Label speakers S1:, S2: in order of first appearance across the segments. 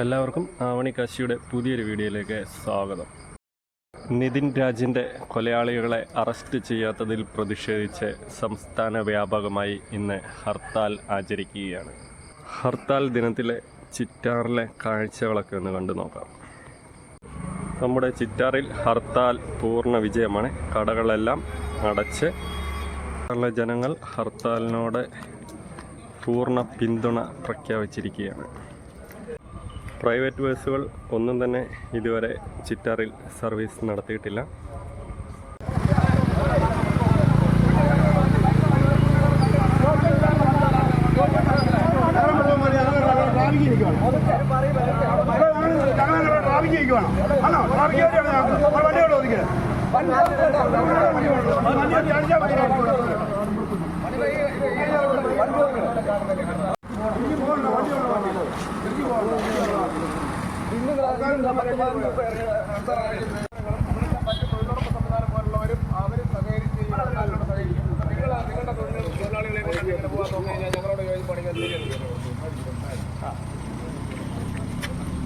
S1: എല്ലാവർക്കും ആവണി കാശിയുടെ പുതിയൊരു വീഡിയോയിലേക്ക് സ്വാഗതം. നിതിൻ രാജിൻ്റെ കൊലയാളികളെ അറസ്റ്റ് ചെയ്യാത്തതിൽ പ്രതിഷേധിച്ച് സംസ്ഥാന വ്യാപകമായി ഇന്ന് ഹർത്താൽ ആചരിക്കുകയാണ്. ഹർത്താൽ ദിനത്തിലെ ചിറ്റാറിലെ കാഴ്ചകളൊക്കെ ഒന്ന് കണ്ടു നോക്കാം. നമ്മുടെ ചിറ്റാറിൽ ഹർത്താൽ പൂർണ്ണ വിജയമാണ്. കടകളെല്ലാം അടച്ച് ജനങ്ങൾ ഹർത്താലിനോട് പൂർണ്ണ പിന്തുണ പ്രഖ്യാപിച്ചിരിക്കുകയാണ്. പ്രൈവറ്റ് ബസ്സുകൾ ഒന്നും തന്നെ ഇതുവരെ ചിറ്റാറിൽ സർവീസ് നടത്തിയിട്ടില്ല.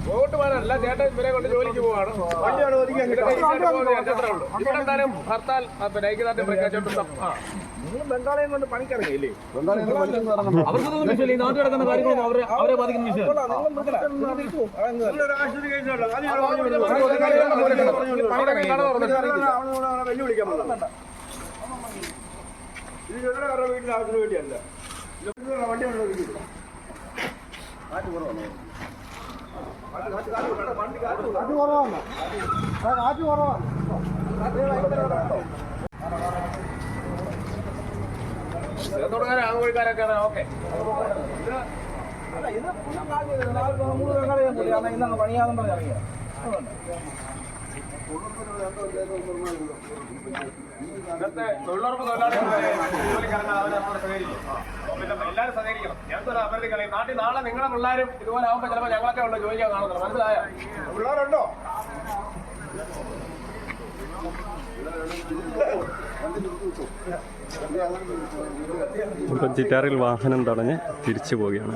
S2: വോട്ട് വേണമല്ല ചേട്ടൻ ഇവരെ കൊണ്ട് ജോലിക്ക് പോവാണ്. ഇവിടെ എന്തായാലും ഹർത്താൽ ഐക്യദാർഢ്യം പ്രഖ്യാപിച്ചിട്ടുണ്ട്. നിങ്ങൾ ബംഗാളിയെ കൊണ്ട് പണിക്കിറങ്ങിയില്ലേ? അവർക്ക് നാട്ടിൽ നടക്കുന്ന കാര്യങ്ങളൊന്നും അവരെ ബാധിക്കുന്ന വിഷയം. വെല്ലുവിളിക്കാൻ വീട്ടിൽ ആവശ്യത്തിന് വേണ്ടിയല്ല. വണ്ടി തുടങ്ങാൻ ആഘോഷിക്കാരൊക്കെ ഓക്കെ. ഇന്നാണ് പണിയാകും പറഞ്ഞിറങ്ങിയ തൊഴിലുറപ്പ് എല്ലാവരും സഹകരിക്കണം. ഞങ്ങൾക്ക് അഭ്യർത്ഥിക്കണം. നാട്ടിൽ നാളെ നിങ്ങളുടെ പിള്ളേരും ഇതുപോലെ ആകുമ്പോൾ ചിലപ്പോൾ ഞങ്ങളൊക്കെ ഉള്ള ജോലിക്കാൻ കാണുന്നത് മനസ്സിലായോ? പിള്ളേരുണ്ടോ?
S1: ഇപ്പം ചിറ്റാറിൽ വാഹനം തടഞ്ഞ് തിരിച്ചു പോവുകയാണ്.